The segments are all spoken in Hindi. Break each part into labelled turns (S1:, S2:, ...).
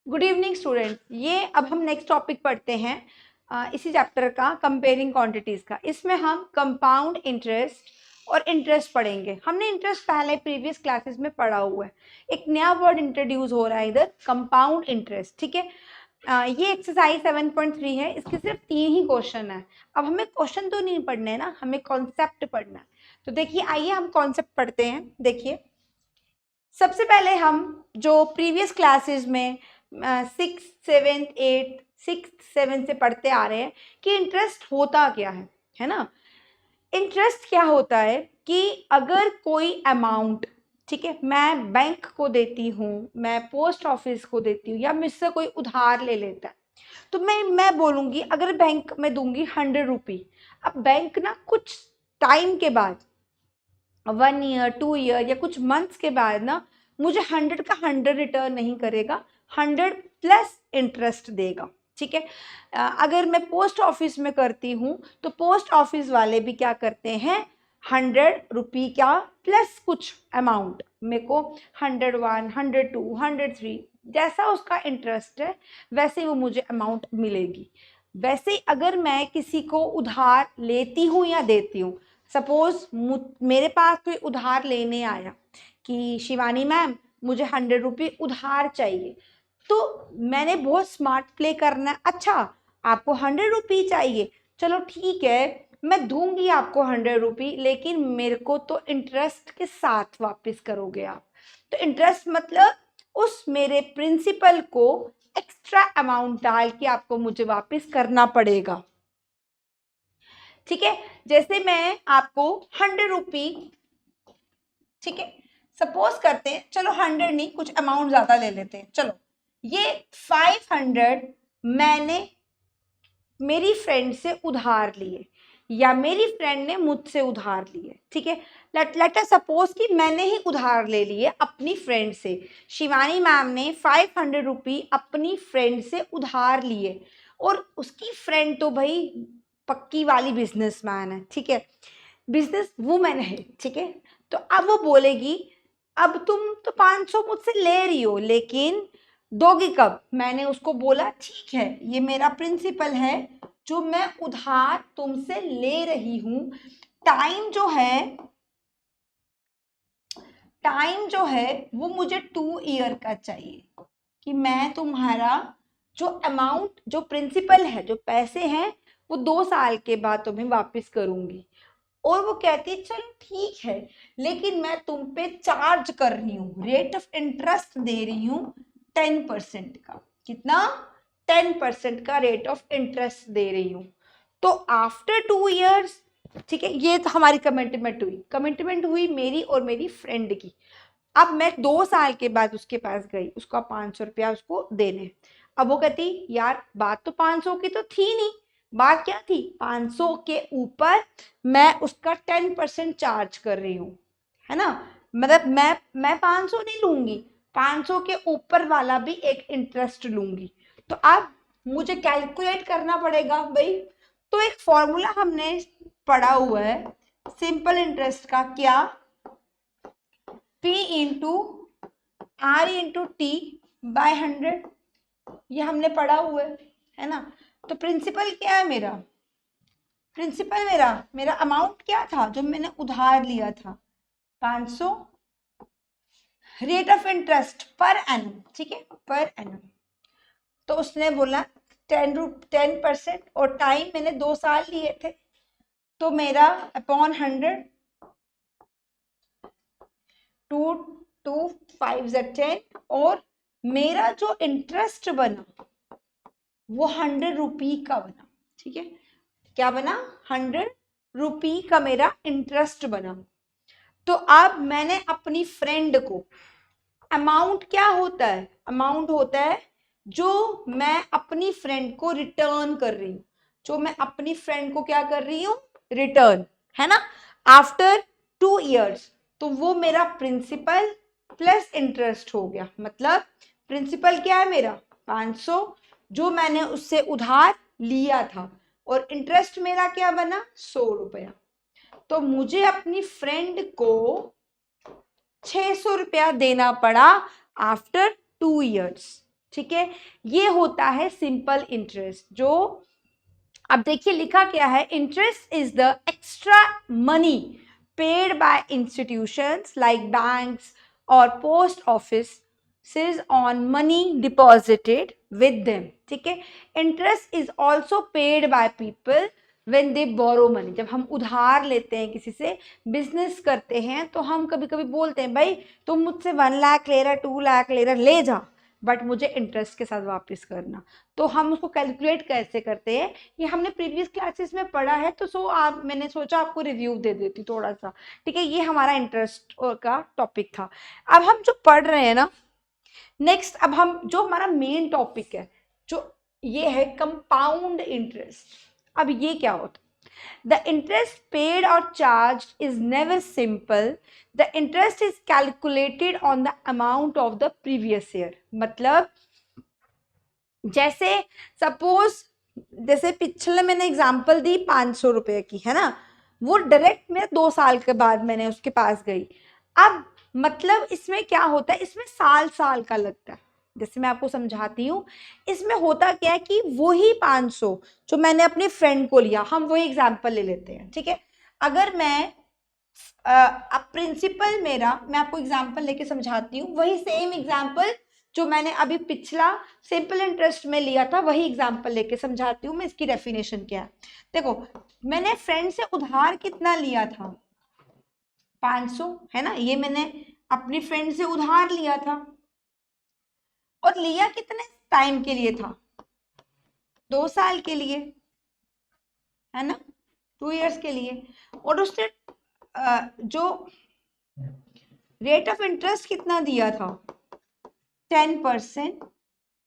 S1: Good evening student. ये अब हम नेक्स्ट टॉपिक पढ़ते हैं इसी चैप्टर का, कंपेयरिंग क्वांटिटीज का। इसमें हम कंपाउंड इंटरेस्ट और इंटरेस्ट पढ़ेंगे। हमने इंटरेस्ट पहले प्रीवियस क्लासेस में पढ़ा हुआ है। एक नया वर्ड इंट्रोड्यूस हो रहा है इधर, कंपाउंड इंटरेस्ट। ठीक है, ये एक्सरसाइज 7.3 है। इसके सिर्फ 3 ही क्वेश्चन है। अब हमें क्वेश्चन तो नहीं पढ़ने हैं ना, हमें कॉन्सेप्ट पढ़ना है। तो देखिए, आइए हम कॉन्सेप्ट पढ़ते हैं। देखिए, सबसे पहले हम जो प्रीवियस क्लासेस में 6, 7, 8, 6, 7 से पढ़ते आ रहे हैं कि इंटरेस्ट होता क्या है ना। इंटरेस्ट क्या होता है कि अगर कोई अमाउंट, ठीक है, मैं बैंक को देती हूँ, मैं पोस्ट ऑफिस को देती हूँ, या मुझसे कोई उधार ले लेता है, तो मैं बोलूँगी अगर बैंक में दूंगी 100 रुपी। अब बैंक ना कुछ टाइम के बाद, 1 ईयर, 2 ईयर या कुछ मंथ्स के बाद ना मुझे 100 का 100 रिटर्न नहीं करेगा, 100 प्लस इंटरेस्ट देगा। ठीक है, अगर मैं पोस्ट ऑफिस में करती हूँ तो पोस्ट ऑफिस वाले भी क्या करते हैं, 100 रुपी का प्लस कुछ अमाउंट, मेरे को 101, 102, 103 जैसा उसका इंटरेस्ट है वैसे वो मुझे अमाउंट मिलेगी। वैसे अगर मैं किसी को उधार लेती हूँ या देती हूँ, सपोज मेरे पास कोई उधार लेने आया कि शिवानी मैम मुझे 100 रुपये उधार चाहिए, तो मैंने बहुत स्मार्ट प्ले करना है। अच्छा, आपको 100 रुपये चाहिए, चलो ठीक है, मैं दूंगी आपको 100 रुपये, लेकिन मेरे को तो इंटरेस्ट के साथ वापस करोगे आप। तो इंटरेस्ट मतलब उस मेरे प्रिंसिपल को एक्स्ट्रा अमाउंट डाल के आपको मुझे वापस करना पड़ेगा। ठीक है, जैसे मैं आपको 100 रुपी, ठीक है, सपोज करते हैं, चलो 100 नहीं, कुछ अमाउंट ज्यादा ले लेते हैं। चलो, ये 500 मैंने मेरी फ्रेंड से उधार लिए या मेरी फ्रेंड ने मुझसे उधार लिए। ठीक है, लेट अस सपोज कि मैंने ही उधार ले लिए अपनी फ्रेंड से। शिवानी मैम ने 500 रुपये अपनी फ्रेंड से उधार लिए, और उसकी फ्रेंड तो भाई पक्की वाली बिजनेसमैन है। ठीक है, बिजनेस वूमेन है। ठीक है, तो अब वो बोलेगी अब तुम तो 500 मुझसे ले रही हो, लेकिन दोगी कब? मैंने उसको बोला ठीक है, ये मेरा प्रिंसिपल है जो मैं उधार तुमसे ले रही हूं। टाइम जो है वो मुझे 2 ईयर का चाहिए, कि मैं तुम्हारा जो अमाउंट, जो प्रिंसिपल है, जो पैसे हैं, वो 2 साल के बाद तुम्हें वापस करूंगी। और वो कहती है चलो ठीक है, लेकिन मैं तुम पे चार्ज कर रही हूँ, रेट ऑफ इंटरेस्ट दे रही हूँ 10% का। कितना? 10% का रेट ऑफ इंटरेस्ट दे रही हूँ। तो आफ्टर 2 ईयर्स, ठीक है, ये तो हमारी कमिटमेंट हुई मेरी और मेरी फ्रेंड की। अब मैं 2 साल के बाद उसके पास गई, उसका 500 रुपया उसको देने। अब वो कहती यार बात तो 500 की तो थी नहीं, बात क्या थी, 500 के ऊपर मैं उसका 10% चार्ज कर रही हूँ, है ना। मतलब मैं 500 नहीं लूंगी, 500 के ऊपर वाला भी एक इंटरेस्ट लूंगी। तो अब मुझे कैलकुलेट करना पड़ेगा भाई। तो एक फॉर्मूला हमने पढ़ा हुआ है सिंपल इंटरेस्ट का, क्या? P into R into T by 100, ये हमने पढ़ा हुआ है ना। तो प्रिंसिपल क्या है मेरा? प्रिंसिपल मेरा अमाउंट क्या था जो मैंने उधार लिया था? 500। Rate of interest per annum, ठीक है, पर एनम। तो उसने बोला 10%, और टाइम मैंने 2 साल लिए थे, तो मेरा अपॉन 100, 2 5 10, और मेरा जो इंटरेस्ट बना वो 100 रुपी का बना। ठीक है, क्या बना? 100 रुपी का मेरा इंटरेस्ट बना। तो अब मैंने अपनी फ्रेंड को, अमाउंट क्या होता है? अमाउंट होता है जो मैं अपनी फ्रेंड को रिटर्न कर रही हूँ, जो मैं अपनी फ्रेंड को क्या कर रही हूँ? रिटर्न, है ना, आफ्टर 2 ईयर्स। तो वो मेरा प्रिंसिपल प्लस इंटरेस्ट हो गया। मतलब प्रिंसिपल क्या है मेरा? 500 जो मैंने उससे उधार लिया था, और इंटरेस्ट मेरा क्या बना? 100 रुपया। तो मुझे अपनी फ्रेंड को 600 रुपया देना पड़ा आफ्टर 2 ईयर्स। ठीक है, ये होता है सिंपल इंटरेस्ट। जो अब देखिए लिखा क्या है, interest is the extra money paid by institutions like banks और post office on money deposited with them. ठीक है, interest is also paid by people when they borrow money. जब हम उधार लेते हैं किसी से, बिजनेस करते हैं, तो हम कभी कभी बोलते हैं भाई तुम मुझसे 1 लाख ले रहा, 2 लाख ले रहा, ले जा, बट मुझे इंटरेस्ट के साथ वापस करना। तो हम उसको कैलकुलेट कैसे करते हैं, ये हमने प्रीवियस क्लासेस में पढ़ा है, तो मैंने सोचा आपको रिव्यू दे देती थोड़ा सा। ठीक है, ये हमारा इंटरेस्ट का टॉपिक था। अब हम जो पढ़ रहे हैं ना नेक्स्ट, अब हम जो हमारा मेन टॉपिक है, जो ये है कंपाउंड इंटरेस्ट। अब ये क्या होता है? The interest paid or charged is never simple. The interest is calculated on the amount of the previous year. मतलब जैसे सपोज, जैसे पिछले मैंने एग्जांपल दी 500 रुपए की, है ना, वो डायरेक्ट मैं 2 साल के बाद मैंने उसके पास गई। अब मतलब इसमें क्या होता है, इसमें साल साल का लगता है। जैसे मैं आपको समझाती हूँ, इसमें होता क्या है कि वही 500 जो मैंने अपने फ्रेंड को लिया, हम वही एग्जांपल ले लेते हैं। ठीक है, अगर मैं अब प्रिंसिपल मेरा, मैं आपको एग्जांपल लेके समझाती हूँ, वही सेम एग्जांपल जो मैंने अभी पिछला सिंपल इंटरेस्ट में लिया था, वही एग्जांपल लेके समझाती हूँ मैं। इसकी डेफिनेशन क्या है, देखो, मैंने फ्रेंड से उधार कितना लिया था, 500, है ना, ये मैंने अपनी फ्रेंड से उधार लिया था, और लिया कितने टाइम के लिए था, 2 साल के लिए, है ना, 2 इयर्स के लिए। और उसने जो रेट ऑफ इंटरेस्ट कितना दिया था, 10%,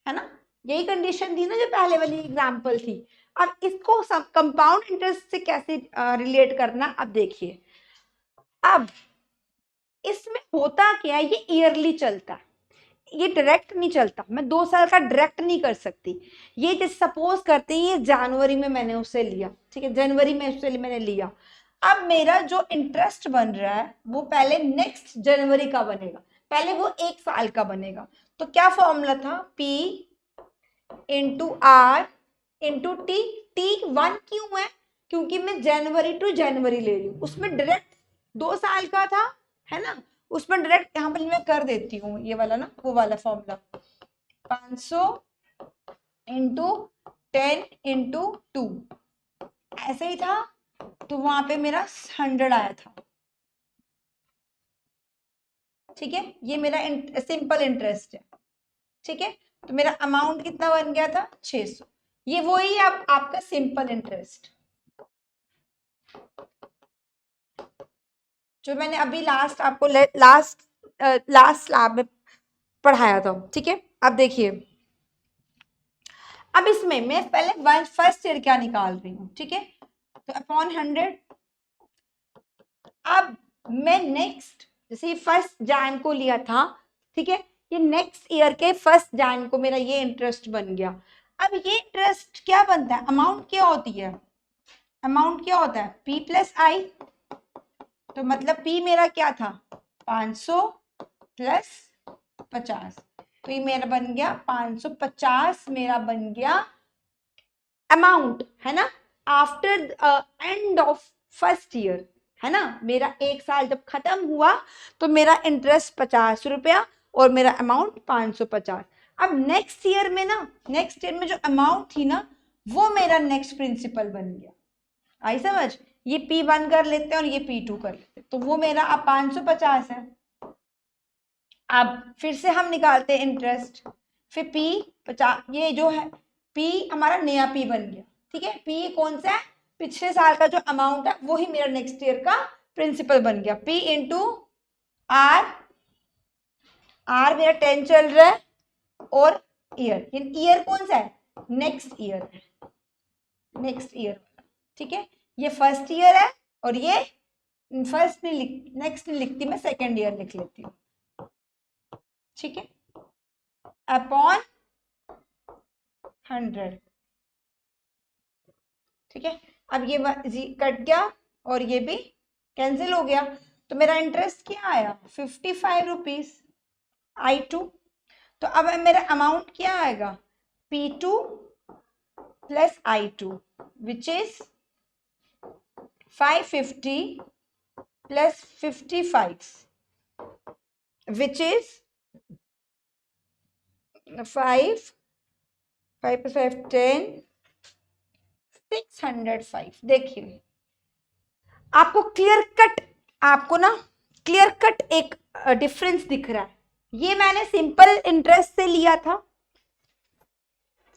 S1: है ना, यही कंडीशन थी ना जो पहले वाली एग्जांपल थी। अब इसको कंपाउंड इंटरेस्ट से कैसे रिलेट करना, अब देखिए, अब इसमें होता क्या है, ये ईयरली चलता है, ये डायरेक्ट नहीं चलता। मैं 2 साल का डायरेक्ट नहीं कर सकती। ये जैसे सपोज करते हैं, ये जनवरी में मैंने उसे लिया, ठीक है, जनवरी में उससे मैंने लिया। अब मेरा जो इंटरेस्ट बन रहा है वो पहले नेक्स्ट जनवरी का बनेगा, पहले वो 1 साल का बनेगा। तो क्या फॉर्मूला था, P into R into T. T 1 क्यों है, क्योंकि मैं जनवरी टू जनवरी ले रही हूँ, उसमें डायरेक्ट 2 साल का था, है ना, उसमें डायरेक्ट यहाँ पर मैं कर देती हूँ ये वाला ना, वो वाला फॉर्मूला, 500 इंटू 10 इंटू 2, ऐसे ही था, तो वहां पे मेरा 100 आया था। ठीक है, ये मेरा सिंपल इंटरेस्ट है। ठीक है, तो मेरा अमाउंट कितना बन गया था, 600। ये वही आपका सिंपल इंटरेस्ट जो मैंने अभी लास्ट आपको लास्ट स्लैब में पढ़ाया था। ठीक है, अब देखिए, अब इसमें मैं पहले फर्स्ट ईयर क्या निकाल रही हूँ। ठीक है, तो अपॉन 100। अब मैं नेक्स्ट, जैसे फर्स्ट जैन को लिया था, ठीक है, ये नेक्स्ट ईयर के फर्स्ट जैन को मेरा ये इंटरेस्ट बन गया। अब ये इंटरेस्ट क्या बनता है, अमाउंट क्या होती है, अमाउंट क्या होता है, P प्लस आई। तो मतलब P मेरा क्या था, 500 प्लस 50, तो ये मेरा बन गया 550, मेरा बन गया अमाउंट, है ना, after end of first year, है ना। मेरा 1 साल जब खत्म हुआ तो मेरा इंटरेस्ट 50 रुपया और मेरा अमाउंट 550। अब नेक्स्ट ईयर में ना, नेक्स्ट ईयर में जो अमाउंट थी ना, वो मेरा नेक्स्ट प्रिंसिपल बन गया। आई समझ, ये P1 कर लेते हैं और ये P2 कर लेते हैं, तो वो मेरा अब 550 है। अब फिर से हम निकालते हैं इंटरेस्ट, फिर P50, ये जो है P हमारा नया P बन गया। ठीक है, P कौन सा है, पिछले साल का जो अमाउंट है वो ही मेरा नेक्स्ट ईयर का प्रिंसिपल बन गया। P इंटू आर, आर मेरा 10 चल रहा है, और ईयर, ईयर कौन सा है, नेक्स्ट ईयर है, नेक्स्ट ईयर। ठीक है, ये फर्स्ट ईयर है, और ये फर्स्ट नहीं लिख, नेक्स्ट नहीं लिखती मैं, सेकेंड ईयर लिख लेती हूँ। ठीक है, अपॉन 100। ठीक है, अब ये कट गया और ये भी कैंसिल हो गया, तो मेरा इंटरेस्ट क्या आया, 55 रुपीज I2। तो अब मेरा अमाउंट क्या आएगा, P2 plus I2 which is 550 plus 55 which is 5 plus 5 10 605। देखिए आपको क्लियर कट, आपको ना क्लियर कट एक डिफरेंस दिख रहा है। ये मैंने सिंपल इंटरेस्ट से लिया था,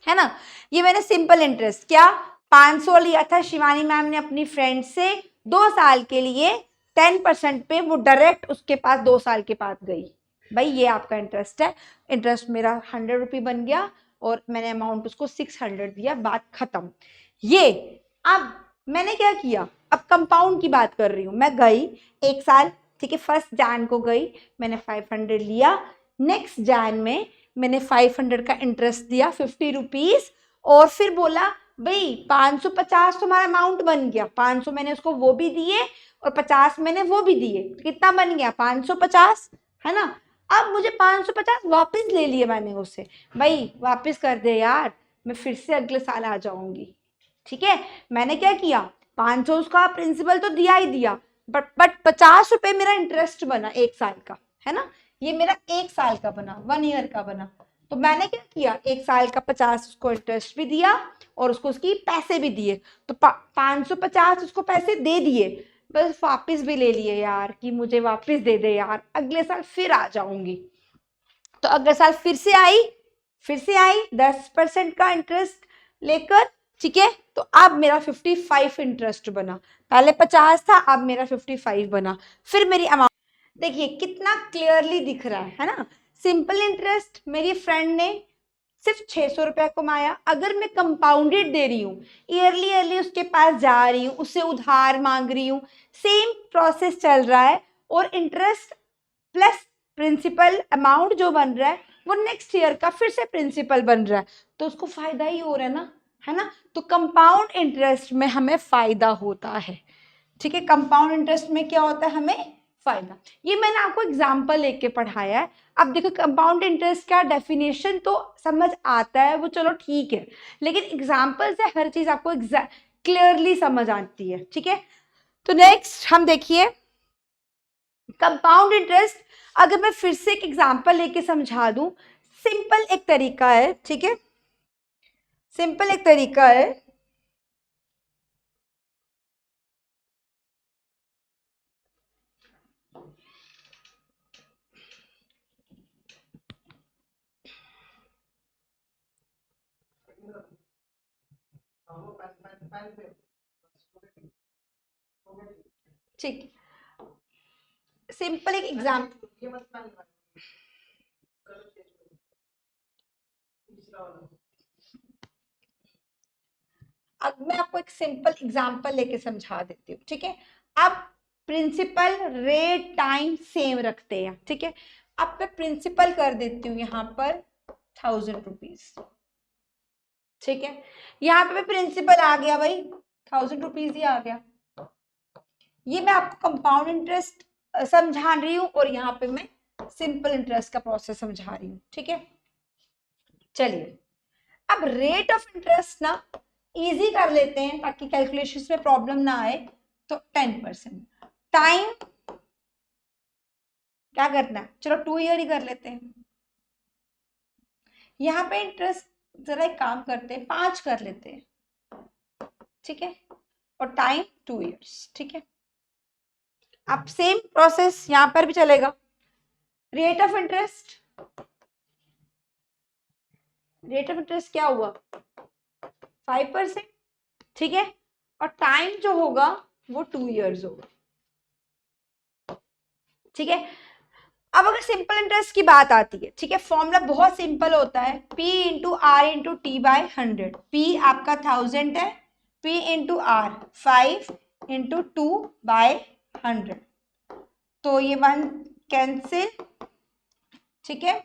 S1: है ना, ये मैंने सिंपल इंटरेस्ट क्या 500 लिया था शिवानी मैम ने अपनी फ्रेंड से 2 साल के लिए 10% पे, वो डायरेक्ट उसके पास 2 साल के बाद गई। भाई ये आपका इंटरेस्ट है, इंटरेस्ट मेरा 100 रुपये बन गया और मैंने अमाउंट उसको 600 दिया, बात खत्म। ये अब मैंने क्या किया, अब कंपाउंड की बात कर रही हूँ, मैं गई 1 साल, ठीक है, 1 जैन को गई, मैंने 500 लिया, नेक्स्ट जैन में मैंने 500 का इंटरेस्ट दिया 50 रुपीज, और फिर बोला भाई 550 तुम्हारा अमाउंट बन गया, 500 मैंने उसको वो भी दिए और 50 मैंने वो भी दिए, कितना बन गया 550, है ना। अब मुझे 550 वापस ले लिए मैंने उससे, भाई वापस कर दे यार, मैं फिर से अगले साल आ जाऊंगी, ठीक है। मैंने क्या किया, 500 उसका प्रिंसिपल तो दिया ही दिया, बट 50 रुपए मेरा इंटरेस्ट बना 1 साल का, है ना, ये मेरा 1 साल का बना, 1 ईयर का बना। तो मैंने क्या किया, 1 साल का 50 उसको इंटरेस्ट भी दिया और उसको उसकी पैसे भी दिए, तो 550 उसको पैसे दे दिए, बस वापस भी ले लिए यार कि मुझे वापस दे दे यार, अगले साल फिर आ जाऊंगी। तो अगले साल फिर से आई 10% का इंटरेस्ट लेकर, ठीक है। तो अब मेरा 55 इंटरेस्ट बना, पहले 50 था, अब मेरा 55 बना। फिर मेरी अमाउंट देखिए कितना क्लियरली दिख रहा है ना। सिंपल इंटरेस्ट मेरी फ्रेंड ने सिर्फ 600 रुपया कमाया, अगर मैं कंपाउंडेड दे रही हूँ, ईयरली उसके पास जा रही हूँ, उससे उधार मांग रही हूँ, सेम प्रोसेस चल रहा है, और इंटरेस्ट प्लस प्रिंसिपल अमाउंट जो बन रहा है वो नेक्स्ट ईयर का फिर से प्रिंसिपल बन रहा है, तो उसको फायदा ही हो रहा है ना, है ना। तो कंपाउंड इंटरेस्ट में हमें फायदा होता है, ठीक है, कंपाउंड इंटरेस्ट में क्या होता है, हमें फायदा। ये मैंने आपको एग्जाम्पल लेके पढ़ाया है। अब देखो कंपाउंड इंटरेस्ट का डेफिनेशन तो समझ आता है, वो चलो ठीक है, लेकिन एग्जाम्पल से हर चीज आपको क्लियरली समझ आती है, ठीक है। तो नेक्स्ट हम देखिए कंपाउंड इंटरेस्ट, अगर मैं फिर से एक एग्जाम्पल लेके समझा दूं, सिंपल एक तरीका है, ठीक है, सिंपल एक तरीका है, ठीक, सिंपल एक एग्जाम्पल, अब मैं आपको एक सिंपल एग्जाम्पल लेके समझा देती हूँ, ठीक है। अब प्रिंसिपल रेट टाइम सेम रखते हैं, ठीक है। अब मैं प्रिंसिपल कर देती हूँ यहाँ पर 1000 रुपीज, ठीक है, यहाँ पे प्रिंसिपल आ गया भाई 1000 रुपीज ही आ गया। ये मैं आपको कंपाउंड इंटरेस्ट समझा रही हूँ और यहाँ पे मैं सिंपल इंटरेस्ट का प्रोसेस समझा रही हूँ, ठीक है। चलिए अब रेट ऑफ इंटरेस्ट ना इजी कर लेते हैं ताकि कैलकुलेशन में प्रॉब्लम ना आए। तो 10%, टाइम क्या करना है, चलो 2 ईयर ही कर लेते हैं। यहाँ पे इंटरेस्ट जरा एक काम करते हैं 5 कर लेते हैं, ठीक है, और टाइम 2 ईयर्स, ठीक है। अब सेम प्रोसेस यहाँ पर भी चलेगा, rate of interest, rate of interest क्या हुआ 5%, ठीक है, और टाइम जो होगा वो 2 ईयर्स होगा, ठीक है। अब अगर सिंपल इंटरेस्ट की बात आती है, ठीक है, फॉर्मूला बहुत सिंपल होता है, P into R into T by 100, P आपका 1000 है, P into R 5 into 2 by 100, तो ये 1 कैंसिल, ठीक है,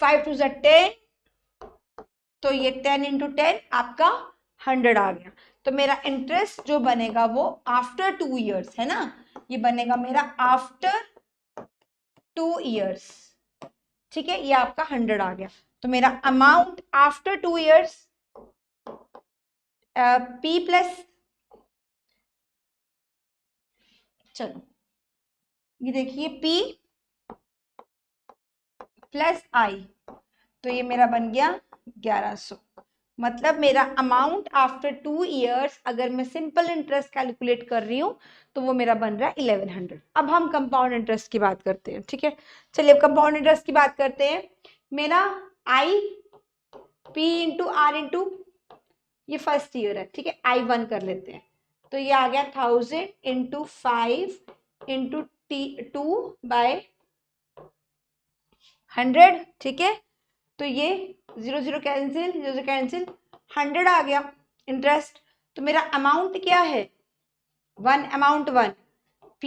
S1: 5 2 10, तो ये 10 इंटू 10 आपका 100 आ गया। तो मेरा इंटरेस्ट जो बनेगा वो आफ्टर 2 ईयर्स, है ना, ये बनेगा मेरा आफ्टर 2 ईयर्स, ठीक है, ये आपका 100 आ गया। तो मेरा amount after 2 years P plus, चलो ये देखिए P प्लस I, तो ये मेरा बन गया 1100। मतलब मेरा अमाउंट आफ्टर 2 years अगर मैं सिंपल इंटरेस्ट कैलकुलेट कर रही हूँ तो वो मेरा बन रहा है 1100। अब हम कंपाउंड इंटरेस्ट की बात करते हैं, ठीक है। चलिए अब कंपाउंड इंटरेस्ट की बात करते हैं। मेरा I P into R into, ये फर्स्ट ईयर है, ठीक है, I1 कर लेते हैं। तो ये आ गया 1000 इंटू 5 इंटू 2/100, ठीक है। तो ये 0 0 कैंसिल, 0 0 कैंसिल, 100 आ गया इंटरेस्ट। तो मेरा अमाउंट क्या है, अमाउंट 1 P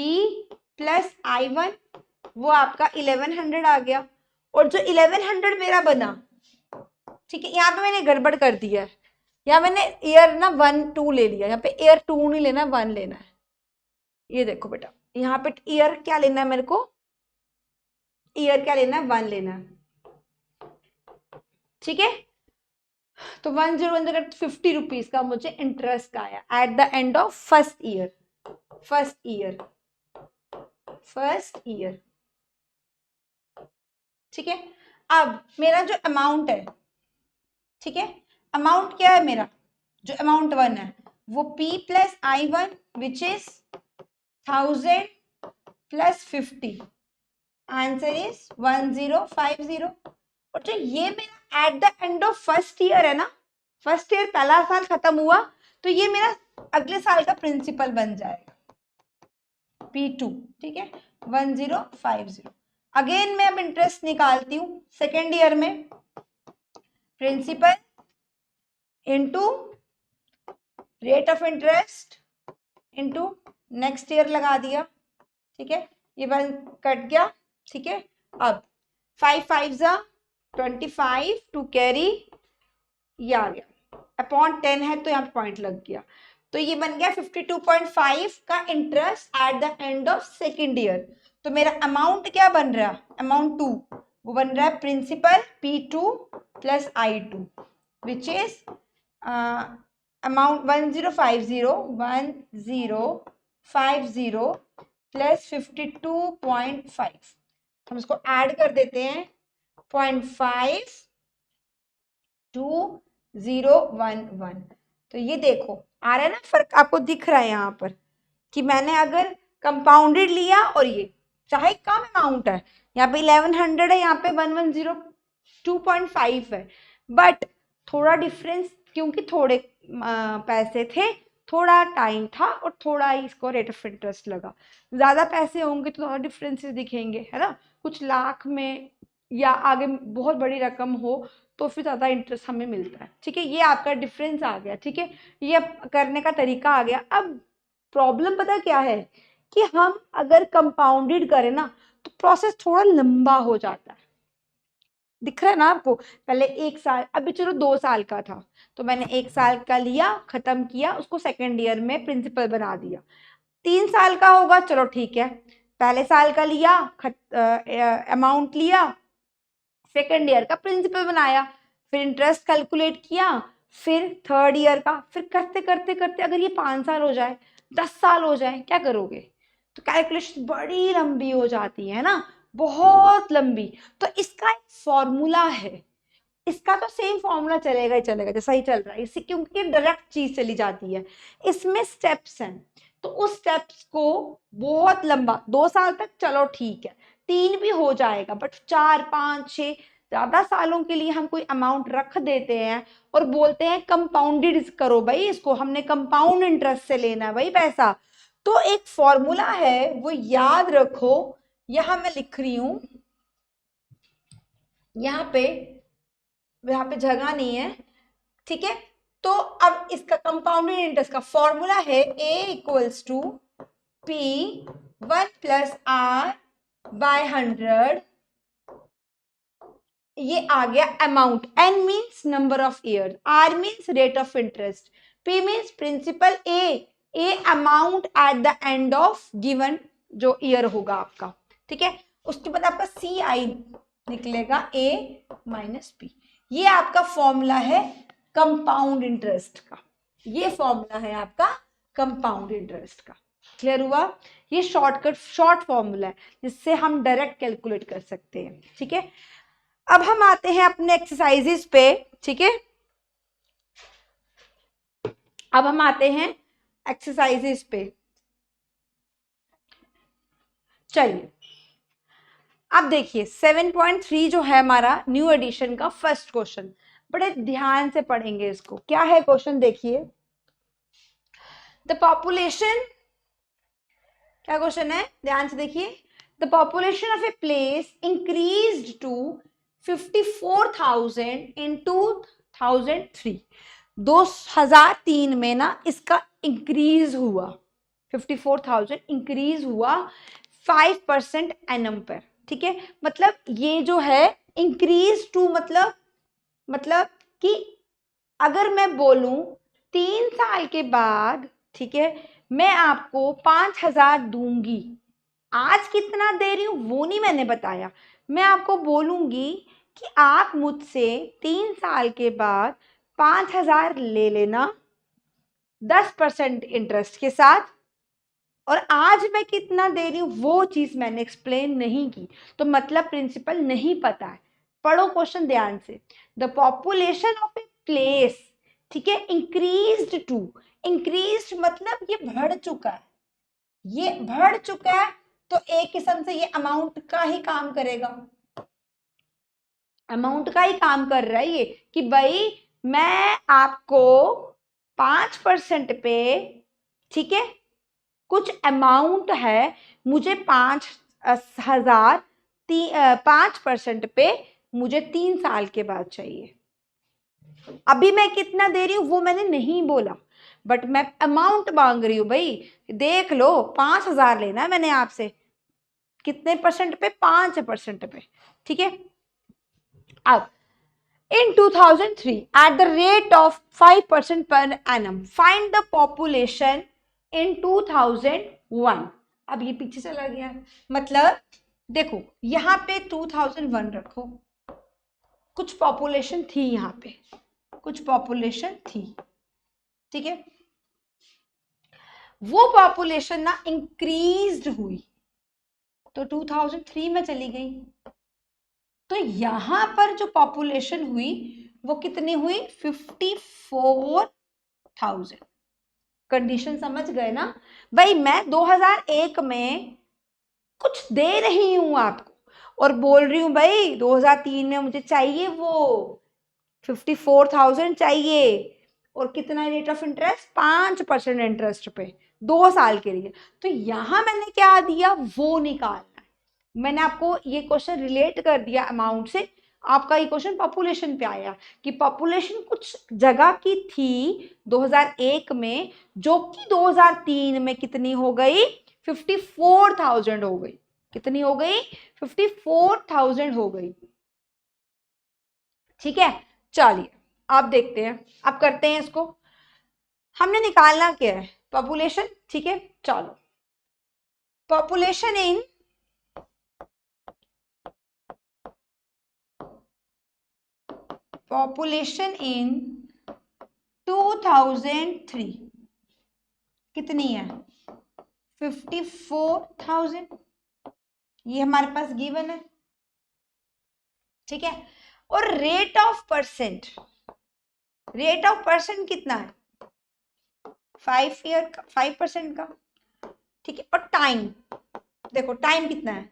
S1: प्लस I1, वो आपका 1100 आ गया। और जो 1100 मेरा बना, ठीक है, यहाँ पे मैंने गड़बड़ कर दिया है, यहाँ मैंने ईयर ना 1 2 ले लिया, यहाँ पे ईयर 2 नहीं लेना, 1 लेना है। ये देखो बेटा, यहाँ पे ईयर क्या लेना है मेरे को, ईयर क्या लेना है, 1 लेना है, ठीक है। तो 1010 50 रुपीज का मुझे इंटरेस्ट आया eight the end of first year, ठीक है। अब मेरा जो अमाउंट है, ठीक है, अमाउंट क्या है मेरा, जो अमाउंट 1 है वो P plus I1 which is 1000 plus 50, answer is 1050। और जो ये मेरा eight the end of first year है ना, फर्स्ट ईयर पहला साल खत्म हुआ, तो ये मेरा अगले साल का प्रिंसिपल बन जाएगा P2, ठीक है, 1050। अगेन मैं अब इंटरेस्ट निकालती हूँ सेकेंड ईयर में, principal into rate of interest into next year लगा दिया, ठीक है, ये 1 कट गया, ठीक है। अब 5 5 जा 25 टू कैरी, ये आ गया अपॉन 10 है तो यहाँ पे पॉइंट लग गया, तो ये बन गया 52.5 का interest eight the end of second year. तो मेरा अमाउंट क्या बन रहा है, अमाउंट 2, वो बन रहा है principal P2 plus I2 which is amount 1050 plus 52.5, हम इसको ऐड कर देते हैं 0.52011। तो ये देखो आ रहा है ना फर्क, आपको दिख रहा है यहाँ पर कि मैंने अगर कंपाउंडेड लिया और ये चाहे कम अमाउंट है, यहाँ पे 1100 है, यहाँ पे 1102.5 है, बट थोड़ा डिफरेंस, क्योंकि थोड़े पैसे थे, थोड़ा टाइम था और थोड़ा ही इसको रेट ऑफ इंटरेस्ट लगा। ज्यादा पैसे होंगे तो थोड़ा डिफरेंसेस दिखेंगे, है ना, कुछ लाख में या आगे बहुत बड़ी रकम हो तो फिर ज़्यादा इंटरेस्ट हमें मिलता है, ठीक है। ये आपका डिफरेंस आ गया, ठीक है, ये अब करने का तरीका आ गया। अब प्रॉब्लम पता क्या है कि हम अगर कंपाउंडेड करें ना तो प्रोसेस थोड़ा लंबा हो जाता है, दिख रहा है ना आपको, पहले 1 साल, अभी चलो 2 साल का था तो मैंने 1 साल का लिया, खत्म किया, उसको सेकेंड ईयर में प्रिंसिपल बना दिया। 3 साल का होगा, चलो ठीक है, पहले साल का लिया, अमाउंट लिया, सेकेंड ईयर का प्रिंसिपल बनाया, फिर इंटरेस्ट कैलकुलेट किया, फिर थर्ड ईयर का, फिर करते करते करते अगर ये 5 साल हो जाए, 10 साल हो जाए, क्या करोगे, तो कैलकुलेशन बड़ी लंबी हो जाती है ना, बहुत लंबी। तो इसका एक फॉर्मूला है, इसका तो सेम फॉर्मूला चलेगा ही चलेगा जैसा ही चल रहा है, इससे क्योंकि डायरेक्ट चीज चली जाती है, इसमें स्टेप्स हैं, तो उस स्टेप्स को बहुत लंबा, 2 साल तक चलो ठीक है, 3 भी हो जाएगा, बट 4 5 6 ज्यादा सालों के लिए हम कोई अमाउंट रख देते हैं और बोलते हैं कंपाउंडेड करो भाई, इसको हमने कंपाउंड इंटरेस्ट से लेना है भाई पैसा। तो एक फॉर्मूला है वो याद रखो, यहां मैं लिख रही हूं, यहाँ पे जगह नहीं है, ठीक है। तो अब इसका कंपाउंडेड इंटरेस्ट का फॉर्मूला है A equals to P1 plus R by 100, ये आ गया amount, N means number of year, R means rate of interest, P means principal, A amount at the end of given जो ईयर होगा आपका, ठीक है। उसके बाद आपका CI निकलेगा a माइनस बी। ये आपका फॉर्मूला है कंपाउंड इंटरेस्ट का, ये फॉर्मूला है आपका कंपाउंड इंटरेस्ट का। क्लियर हुआ? ये शॉर्टकट शॉर्ट फॉर्मूला है जिससे हम डायरेक्ट कैलकुलेट कर सकते हैं। ठीक है, अब हम आते हैं अपने एक्सरसाइजेस पे। ठीक है, अब हम आते हैं एक्सरसाइजेस पे। चलिए अब देखिए 7.3 जो है हमारा न्यू एडिशन का फर्स्ट क्वेश्चन, बड़े ध्यान से पढ़ेंगे इसको। क्या है क्वेश्चन देखिए, द पॉपुलेशन, क्या क्वेश्चन है ध्यान से देखिए, the population of a place increased to 54,000 in 2003। 2003 में ना इसका इंक्रीज हुआ, 54,000 इंक्रीज हुआ 5% एनम पर। ठीक है, मतलब ये जो है इंक्रीज टू मतलब कि अगर मैं बोलूं 3 साल के बाद, ठीक है, मैं आपको 5,000 दूंगी। आज कितना दे रही हूं वो नहीं मैंने बताया, मैं आपको बोलूंगी कि आप मुझसे 3 साल के बाद 5,000 ले लेना 10% इंटरेस्ट के साथ, और आज मैं कितना दे रही हूं वो चीज मैंने एक्सप्लेन नहीं की, तो मतलब प्रिंसिपल नहीं पता है। पढ़ो क्वेश्चन ध्यान से, the population of a place, ठीक है, इंक्रीज्ड टू, इंक्रीज्ड मतलब ये बढ़ चुका है, ये बढ़ चुका है, तो एक किस्म से ये अमाउंट का ही काम करेगा, अमाउंट का ही काम कर रहा है ये, कि भाई मैं आपको 5% पे, ठीक है, कुछ अमाउंट है, मुझे 5,000 5% पे मुझे 3 साल के बाद चाहिए। अभी मैं कितना दे रही हूं वो मैंने नहीं बोला, बट मैं अमाउंट मांग रही हूं। भाई देख लो 5,000 लेना है मैंने आपसे, कितने परसेंट पे? 5% पे। ठीक है, अब in 2003 at the rate of 5% per annum find the population in 2001। अब ये पीछे चला गया, मतलब देखो यहां पे 2001 रखो, कुछ पॉपुलेशन थी यहां पे, कुछ पॉपुलेशन थी, ठीक है, वो पॉपुलेशन ना इंक्रीज्ड हुई तो 2003 में चली गई, तो यहां पर जो पॉपुलेशन हुई वो कितनी हुई? 54,000। कंडीशन समझ गए ना भाई? मैं 2001 में कुछ दे रही हूं आपको और बोल रही हूं भाई 2003 में मुझे चाहिए वो 54,000 चाहिए, और कितना रेट ऑफ इंटरेस्ट? 5% इंटरेस्ट पे 2 साल के लिए। तो यहां मैंने क्या दिया वो निकालना है। मैंने आपको ये क्वेश्चन रिलेट कर दिया अमाउंट से, आपका ये क्वेश्चन पॉपुलेशन पे आया कि पॉपुलेशन कुछ जगह की थी 2001 में, जो कि 2003 में कितनी हो गई? 54,000 हो गई। कितनी हो गई? 54,000 हो गई। ठीक है, चलिए आप देखते हैं, अब करते हैं इसको। हमने निकालना क्या है? पॉपुलेशन। ठीक है, चलो पॉपुलेशन इन पॉपुलेशन इन 2003 कितनी है? 54,000। ये हमारे पास गिवन है, ठीक है, और rate of percent, rate of percent कितना है? 5% का, ठीक है, और टाइम देखो, टाइम कितना है?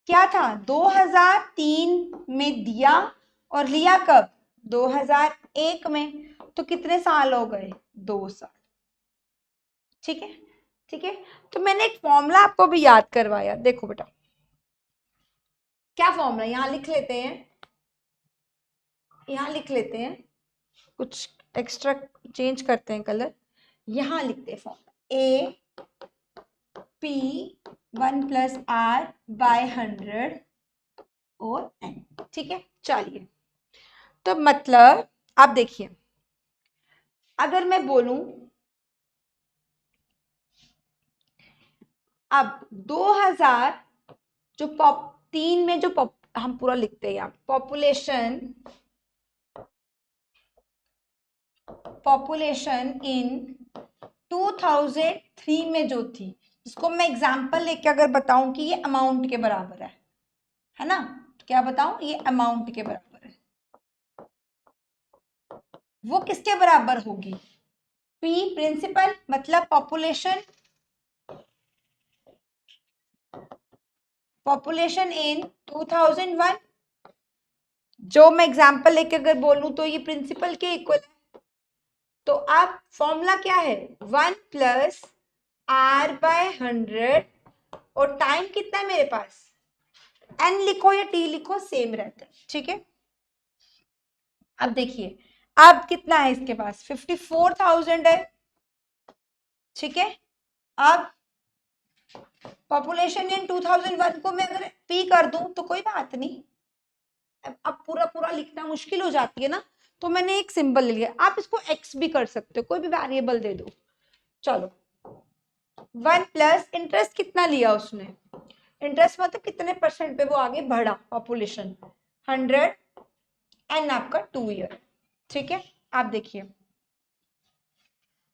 S1: क्या था? 2003 में दिया और लिया कब? 2001 में, तो कितने साल हो गए? 2 साल। ठीक है, ठीक है, तो मैंने एक फॉर्मूला आपको भी याद करवाया, देखो बेटा क्या फॉर्मूला, यहां लिख लेते हैं, यहां लिख लेते हैं, कुछ एक्स्ट्रा चेंज करते हैं कलर, यहां लिखते हैं फॉर्मूला ए पी 1+r/100 और एन। ठीक है, चलिए, तो मतलब आप देखिए, अगर मैं बोलूं अब 2000 जो 3 में जो हम पूरा लिखते हैं। पॉपुलेशन इन 2003 में जो थी, इसको मैं एग्जांपल लेके अगर बताऊं कि ये अमाउंट के बराबर है ना, तो क्या बताऊं, ये अमाउंट के बराबर है। वो किसके बराबर होगी, पी प्रिंसिपल, मतलब पॉपुलेशन इन 2001, जो मैं एग्जांपल लेके अगर बोलूं तो ये प्रिंसिपल के इक्वल है। तो अब फॉर्मूला क्या है, 1 प्लस r बाय 100, और टाइम कितना है मेरे पास, n लिखो या t लिखो सेम रहता है, ठीक है। अब देखिए अब कितना है इसके पास, 54,000 है, ठीक है। अब पॉपुलेशन इन 2001 को मैं अगर p कर दूं तो कोई बात नहीं, अब पूरा पूरा लिखना मुश्किल हो जाती है ना, तो मैंने एक सिंबल ले लिया। आप इसको x भी कर सकते हो, कोई भी वेरिएबल दे दो। चलो 1 प्लस इंटरेस्ट कितना लिया उसने, इंटरेस्ट मतलब कितने परसेंट पे वो आगे बढ़ा, पॉपुलेशन 100, एन आपका 2 ईयर, ठीक है। आप देखिए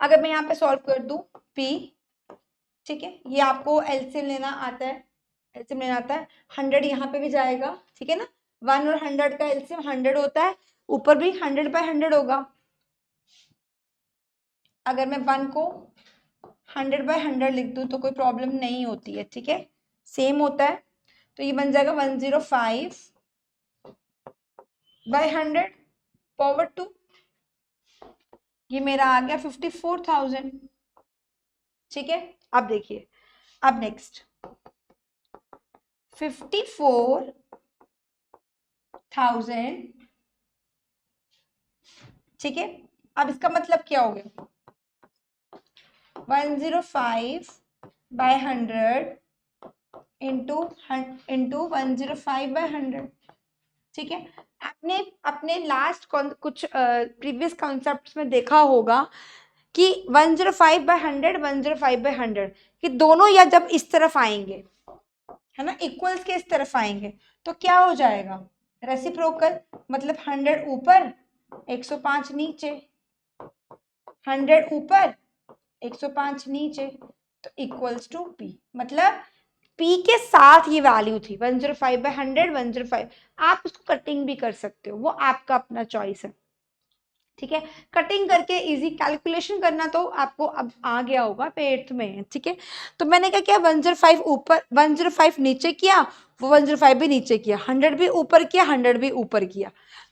S1: अगर मैं यहाँ पे सॉल्व कर दूं p, ठीक है, ये आपको एलसीएम लेना आता है, एलसीएम लेना आता है, 100 यहाँ पे भी जाएगा, ठीक है ना, 1 और 100 का एलसीएम 100 होता है, ऊपर भी 100 बाय 100 होगा। अगर मैं 1 को 100 बाय 100 लिख दूं तो कोई प्रॉब्लम नहीं होती है, ठीक है, सेम होता है। तो ये बन जाएगा 105 बाय 100 पावर 2, ये मेरा आ गया 54,000, ठीक है। अब देखिए अब नेक्स्ट 54,000, ठीक है। अब इसका मतलब क्या हो गया, 105 बाय 100 इंटू 105 बाय 100, ठीक है। आपने अपने लास्ट कुछ प्रीवियस कॉन्सेप्ट्स में देखा होगा कि 105 बाय 100, 105 बाय 100 कि दोनों या जब इस तरफ आएंगे, है ना, इक्वल्स के इस तरफ आएंगे, तो क्या हो जाएगा, रेसिप्रोकल, मतलब 100 ऊपर 105 नीचे, 100 ऊपर 105 नीचे, तो इक्वल्स टू p, मतलब p के साथ ये वैल्यू थी 105 बाय 100, 105। आप उसको कटिंग भी कर सकते हो, वो आपका अपना चॉइस है, ठीक है। कटिंग करके इजी कैलकुलेशन करना तो आपको अब आ गया होगा, पे 8th में, ठीक है। तो मैंने क्या किया, 105 ऊपर 105 नीचे किया, वो 105 भी नीचे किया, 100 भी ऊपर किया, 100 भी ऊपर किया।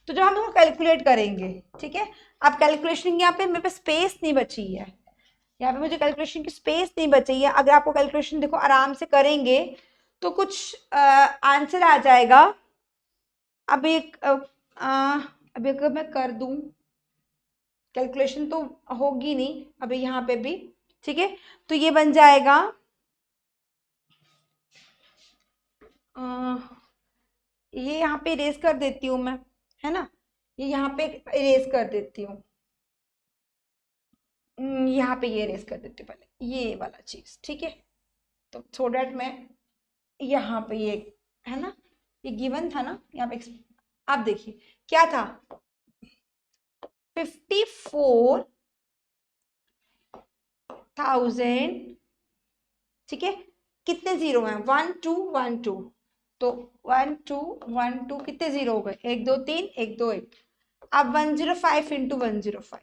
S1: तो जब हम इसको कैलकुलेट करेंगे, ठीक है, अब कैलकुलेशन यहाँ पे मेरे पास स्पेस नहीं बची है, यहाँ पे मुझे कैलकुलेशन की स्पेस नहीं बची है। अगर आपको कैलकुलेशन देखो आराम से करेंगे तो कुछ आंसर आ जाएगा। अब एक अभी अगर मैं कर दूं, कैलकुलेशन तो होगी नहीं अभी यहाँ पे भी, ठीक है, तो ये बन जाएगा ये यहाँ पे इरेज कर देती हूँ मैं, है ना, ये यहाँ पे इरेज कर देती हूँ, यहाँ पे ये इरेज कर देती हूँ पहले ये वाला चीज, ठीक है। तो सो डैट मैं यहाँ पे ये, है ना, ये गिवन था ना यहाँ पे, आप देखिए क्या था, 54,000, ठीक है, कितने जीरो हैं, 1 2 1 2, तो 1 2 1 2 कितने जीरो हो गए, 1 2 3 1 2 1, अब 105 इंटू 105,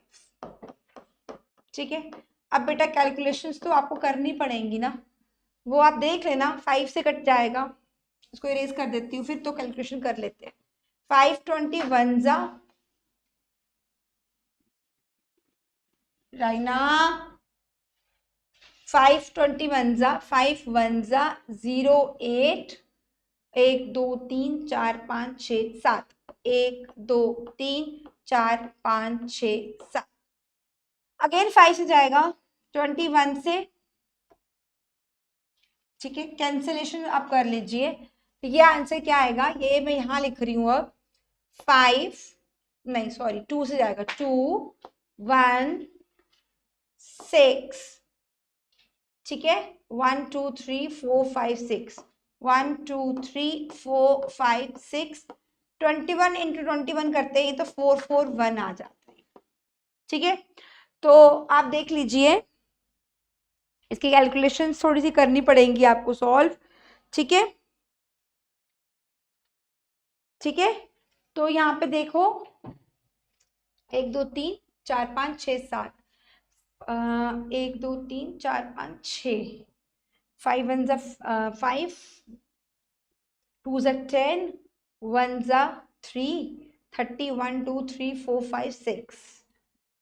S1: ठीक है। अब बेटा कैलकुलेशंस तो आपको करनी पड़ेंगी ना, वो आप देख लेना, 5 से कट जाएगा, इसको इरेज कर देती हूँ, फिर तो कैलकुलेशन कर लेते हैं। 521 जा राइना, 521 जा 5 1 जा 0 8, 1 2 3 4 5 6 7, 1 2 3 4 5 6 7, अगेन 5 से जाएगा 21 से, ठीक है, कैंसिलेशन आप कर लीजिए। तो ये आंसर क्या आएगा, ये मैं यहाँ लिख रही हूँ अब, 5 नहीं सॉरी 2 से जाएगा, 2 1 6, ठीक है, 1 2 3 4 5 6, 1 2 3 4 5 6, 21 इंटू 21 करते हैं तो 441 आ जाता है। ठीक है, तो आप देख लीजिए, इसकी कैलकुलेशन थोड़ी सी करनी पड़ेंगी आपको सॉल्व। ठीक है, ठीक है, तो यहाँ पे देखो 1 2 3 4 5 6 7, 1 2 3 4 5 6, 5 1 जा 5, 2 जा 10, 1 जा 3, 30, 1 2 3 4 5 6।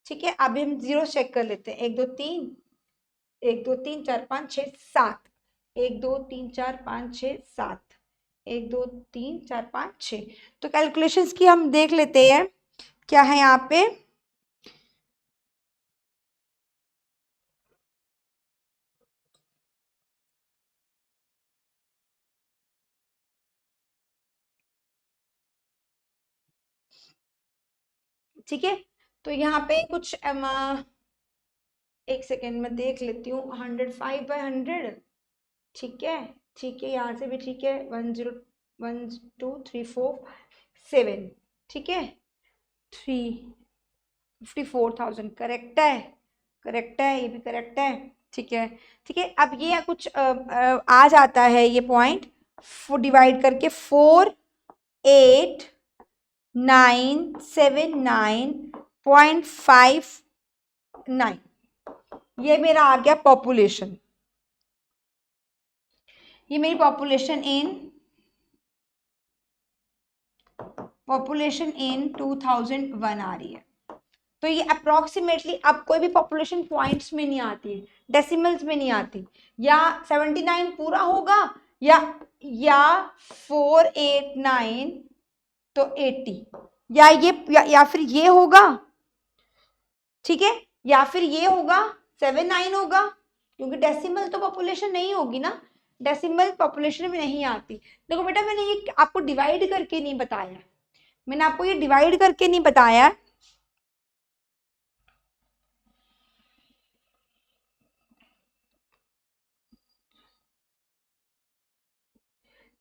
S1: ठीक है, अभी हम जीरो चेक कर लेते हैं। 1 2 3, 1 2 3 4 5 6 7, 1 2 3 4 5 6 7, 1 2 3 4 5 6। तो कैलकुलेशंस की हम देख लेते हैं क्या है यहाँ पे। ठीक है, तो यहाँ पे कुछ एक सेकेंड में देख लेती हूँ। 105/100, ठीक है, ठीक है, यहाँ से भी ठीक है। 10 1 2 3 4 7, ठीक है, 354,000 करेक्ट है, करेक्ट है, ये भी करेक्ट है। ठीक है, ठीक है, अब ये कुछ आ जाता है ये पॉइंट डिवाइड करके 48,979.59, ये मेरा आ गया पॉपुलेशन। ये मेरी पॉपुलेशन इन 2001 आ रही है। तो ये अप्रोक्सीमेटली, अब कोई भी पॉपुलेशन पॉइंट्स में नहीं आती है, डेसिमल्स में नहीं आती। या 79 पूरा होगा, या 489 तो 80, या फिर ये होगा, ठीक है, या फिर ये होगा 79 होगा, क्योंकि डेसिमल तो पॉपुलेशन नहीं होगी ना, डेसिमल पॉपुलेशन में नहीं आती। देखो बेटा, मैंने ये आपको डिवाइड करके नहीं बताया, मैंने आपको ये डिवाइड करके नहीं बताया।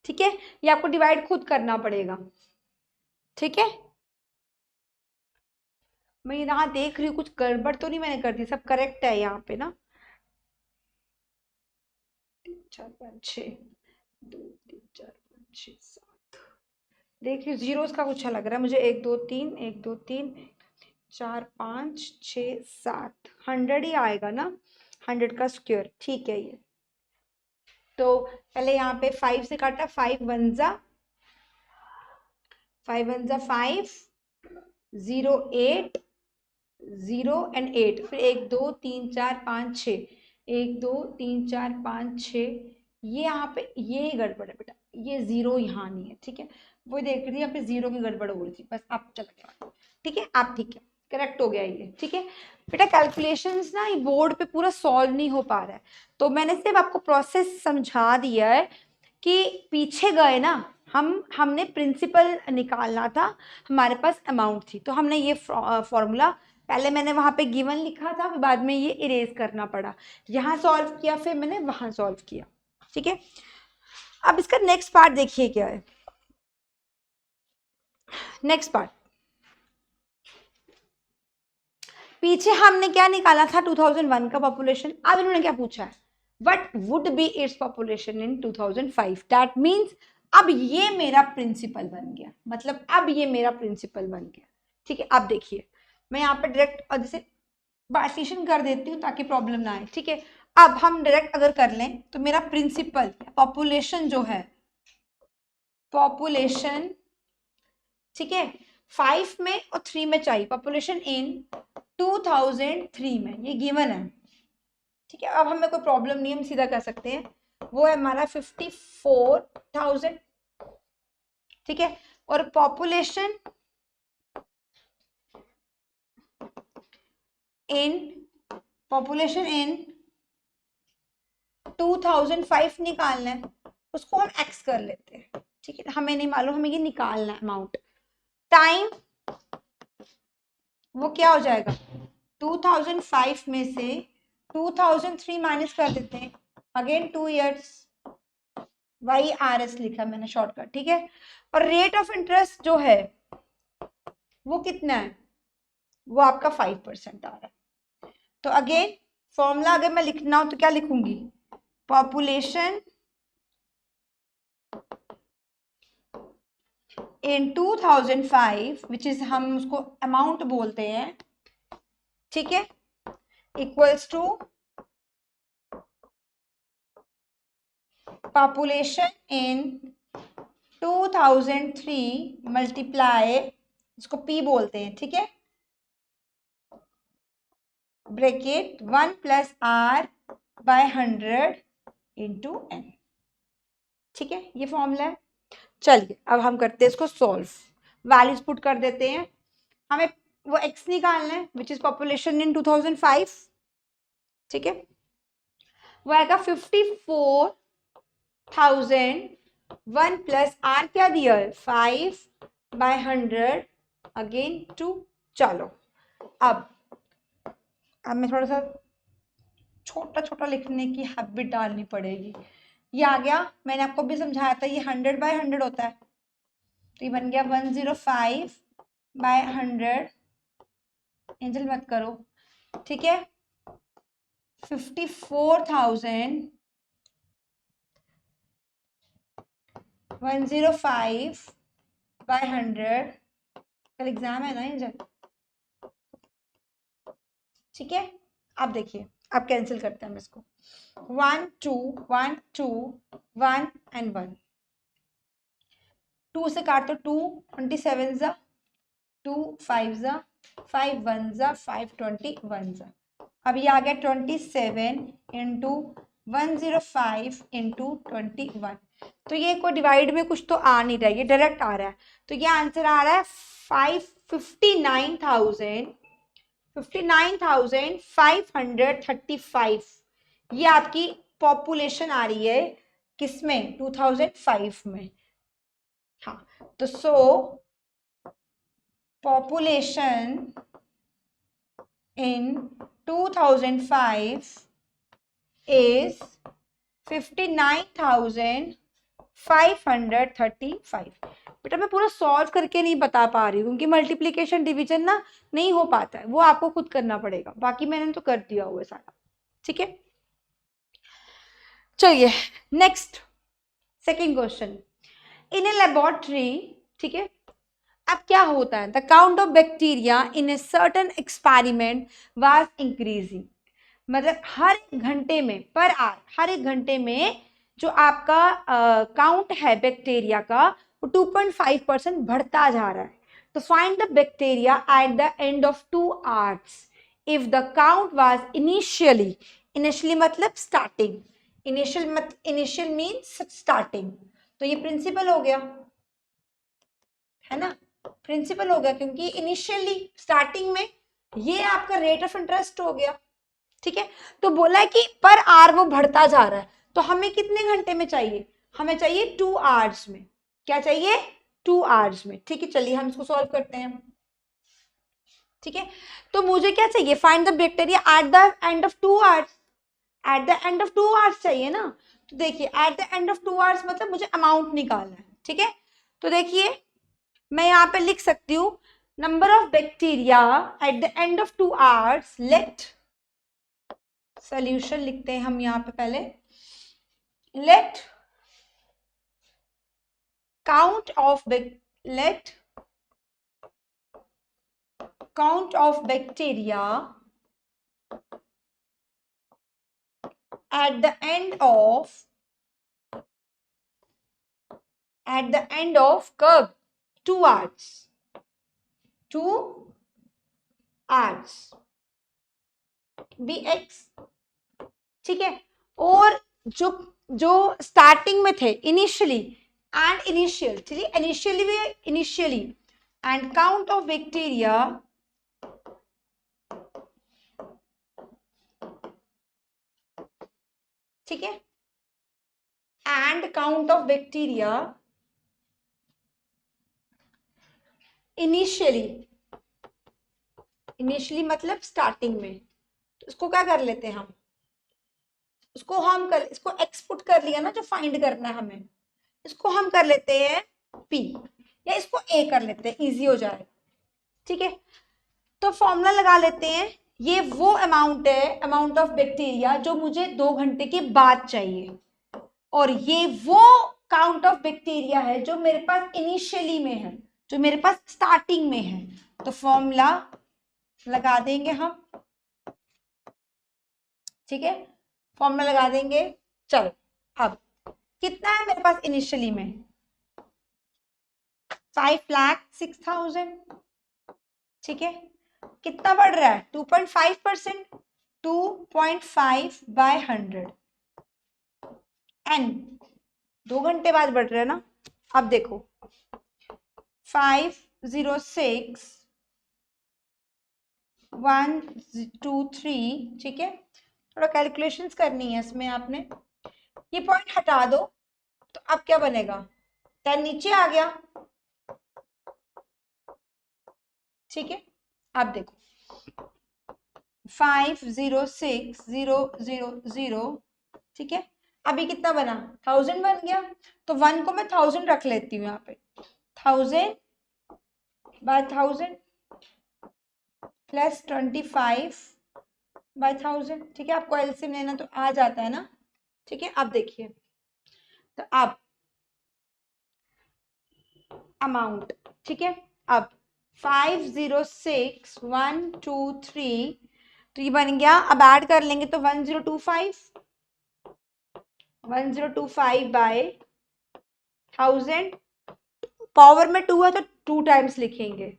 S1: ठीक है, ये आपको डिवाइड खुद करना पड़ेगा। ठीक है, मैं यहाँ देख रही हूँ कुछ गड़बड़ तो नहीं मैंने कर दी, सब करेक्ट है यहाँ पे ना। 3 4 5 6, 2 3 4 5 6 7, देख रही हूँ जीरोस का कुछ लग रहा है मुझे। 1 2 3 1 2 3 4 5 6 7, 100 ही आएगा ना, 100 का स्क्वायर। ठीक है, ये तो पहले यहाँ पे 5 से काटा, 5 1 जा 5, 0 8 0 एंड 8, फिर 1 2 3 4 5 6, 1 2 3 4 5 6, ये यहाँ पे ये गड़बड़ है बेटा, ये जीरो यहाँ नहीं है। ठीक है, वो देख रही है यहाँ पे जीरो की गड़बड़ हो रही थी, बस अब चल गया। ठीक है, आप ठीक है, करेक्ट हो गया ये। ठीक है बेटा, कैलकुलेशंस ना ये बोर्ड पे पूरा सॉल्व नहीं हो पा रहा है, तो मैंने सिर्फ आपको प्रोसेस समझा दिया है कि पीछे गए ना, हमने प्रिंसिपल निकालना था, हमारे पास अमाउंट थी, तो हमने ये फॉर्मूला पहले मैंने वहां पे गिवन लिखा था, फिर बाद में ये इरेज करना पड़ा, यहाँ सॉल्व किया, फिर मैंने वहां सॉल्व किया। ठीक है, अब इसका नेक्स्ट पार्ट देखिए क्या है। नेक्स्ट पार्ट, पीछे हमने क्या निकाला था 2001 का पॉपुलेशन, अब इन्होंने क्या पूछा है, what would be its population in 2005। That means अब ये मेरा प्रिंसिपल बन गया, मतलब अब ये मेरा प्रिंसिपल बन गया। ठीक है, अब देखिए मैं यहाँ पे डायरेक्ट जैसे पार्टीशन कर देती हूँ ताकि प्रॉब्लम ना आए। ठीक है, अब हम डायरेक्ट अगर कर लें तो मेरा प्रिंसिपल पॉपुलेशन जो है, पॉपुलेशन, ठीक है, 5 में और 3 में चाहिए, पॉपुलेशन इन 2003 में, ये गिवन है। ठीक है, अब हमें कोई प्रॉब्लम नहीं, हम सीधा कर सकते हैं, वो है हमारा 54,000। ठीक है, और पॉपुलेशन इन 2005 निकालना है, उसको हम एक्स कर लेते हैं। ठीक है, हमें नहीं मालूम, हमें ये निकालना है अमाउंट। टाइम वो क्या हो जाएगा, 2005 में से 2003 माइनस कर देते हैं, अगेन 2 इयर्स YRS लिखा मैंने शॉर्टकट, ठीक है। और रेट ऑफ इंटरेस्ट जो है वो कितना है, वो आपका 5% आ रहा है। तो अगेन फॉर्मूला अगर मैं लिखना हो तो क्या लिखूंगी, पॉपुलेशन इन 2005 विच इज, हम उसको अमाउंट बोलते हैं, ठीक है, equals to population in 2003 multiply, इसको P बोलते हैं, ठीक है, bracket 1 plus R by 100 into N, ठीक है, ये फॉर्मूला है। चलिए अब हम करते हैं इसको सॉल्व, वैल्यूज पुट कर देते हैं। हमें वो x निकालना है विच इज पॉपुलेशन इन 2005, ठीक है, वो आएगा 54,001 प्लस R क्या दिया है 5 बाय 100 अगेन 2। चलो अब मैं थोड़ा सा छोटा छोटा लिखने की हैबिट डालनी पड़ेगी। ये आ गया, मैंने आपको भी समझाया था, ये 100 बाय 100 होता है, तो ये बन गया 105 बाय 100, एंजल मत करो, ठीक है, 54,105 बाय 100, कल एग्जाम है ना एंजल, ठीक है। अब देखिए, अब कैंसिल करते हैं हम इसको, 1 2 1 2 1 एंड 1, 2 से काट तो 2 27 जा, 2 5 जा, 5 1 जा, 5 21 जा। अब ये आ गया 27 इंटू 105 इंटू 21, तो ये कोई डिवाइड में कुछ तो आ नहीं रहा है, ये डायरेक्ट आ रहा है, तो ये आंसर आ रहा है 59,535। ये आपकी पॉपुलेशन आ रही है किसमें, 2005 में। हाँ, तो सो पॉपुलेशन in 2005 is 59,535। बेटा मैं पूरा सॉल्व करके नहीं बता पा रही हूँ क्योंकि मल्टीप्लिकेशन डिवीजन ना नहीं हो पाता है, वो आपको खुद करना पड़ेगा, बाकी मैंने तो कर दिया हुआ है सारा, ठीक है। चलिए next second question, in a laboratory, ठीक है, अब क्या होता है, the count of bacteria in a certain experiment was increasing, मतलब हर घंटे में, पर आवर, हर एक घंटे में जो आपका काउंट है बैक्टीरिया का वो 2.5% बढ़ता जा रहा है। तो find the bacteria at the end of 2 hours if the count was initially, initially मतलब स्टार्टिंग, इनिशियल मीन्स स्टार्टिंग, तो ये प्रिंसिपल हो गया, है ना, प्रिंसिपल हो गया क्योंकि इनिशियली स्टार्टिंग में ये आपका रेट ऑफ इंटरेस्ट हो गया, ठीक है। तो बोला है कि पर आवर वो बढ़ता जा रहा है, तो हमें कितने घंटे में चाहिए, हमें चाहिए 2 hours में, क्या चाहिए 2 hours में, ठीक है। चलिए हम इसको सॉल्व करते हैं, ठीक है। तो मुझे क्या चाहिए, find the bacteria at the end of 2 hours, eight the end of 2 hours चाहिए ना। तो देखिए eight the end of 2 hours मतलब मुझे अमाउंट निकालना है, ठीक है। तो देखिए मैं यहाँ पे लिख सकती हूँ number of bacteria at the end of 2 hours, let solution लिखते हैं हम यहाँ पे पहले, let count of bacteria at the end of curve 2 hours, 2 hours bx, ठीक है। और जो स्टार्टिंग में थे इनिशियली एंड इनिशियल, चलिए initially and count of bacteria ठीक है, and count of bacteria initially मतलब स्टार्टिंग में, तो इसको क्या कर लेते हैं हम, इसको एक्सपुट कर लिया ना, जो फाइंड करना है हमें, इसको हम कर लेते हैं P या इसको A कर लेते हैं, इजी हो जाएगा। ठीक है, तो फॉर्मूला लगा लेते हैं। ये वो अमाउंट है, अमाउंट ऑफ बैक्टीरिया जो मुझे 2 घंटे के बाद चाहिए, और ये वो काउंट ऑफ बैक्टीरिया है जो मेरे पास इनिशियली में है, जो मेरे पास स्टार्टिंग में है। तो फॉर्मूला लगा देंगे हम। ठीक है, फॉर्मूला लगा देंगे। चलो, अब कितना है मेरे पास इनिशियली में? 5,06,000। ठीक है, कितना बढ़ रहा है? 2.5%। 2.5 बाय 100 एन 2 घंटे बाद बढ़ रहा है ना। अब देखो 506 1 2 3। ठीक है, थोड़ा कैलकुलेशंस करनी है इसमें आपने। ये पॉइंट हटा दो तो अब क्या बनेगा? 10 नीचे आ गया। ठीक है, अब देखो 506,000। ठीक है, अभी कितना बना? 1000 बन गया। तो 1 को मैं 1000 रख लेती हूँ यहाँ पे। 1000 बाय 1000 प्लस 25 बाय 1000। ठीक है, आपको एलसीएम लेना तो आ जाता है ना। ठीक है, अब देखिए, तो अब अमाउंट। ठीक है, अब 506,123, तो ये बन गया। अब ऐड कर लेंगे तो 1025 बाय 1000। पावर में 2 है तो 2 टाइम्स लिखेंगे।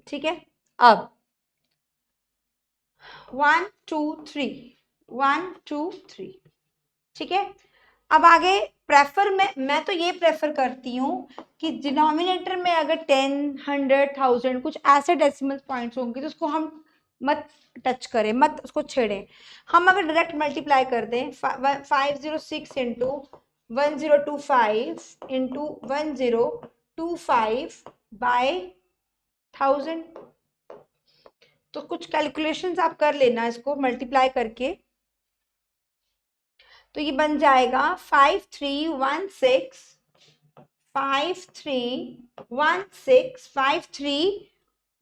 S1: ठीक है, अब 1 2 3 1 2 3। ठीक है, अब आगे प्रेफर में मैं तो ये प्रेफर करती हूँ कि डिनोमिनेटर में अगर 10 100 1000 कुछ ऐसे डेसिमल पॉइंट्स होंगे तो उसको हम मत टच करें, मत उसको छेड़ें। हम अगर डायरेक्ट मल्टीप्लाई कर दें 506 इंटू 1025 इंटू 1025 बाय 1000, तो कुछ कैलकुलेशंस आप कर लेना इसको मल्टीप्लाई करके। तो ये बन जाएगा 5316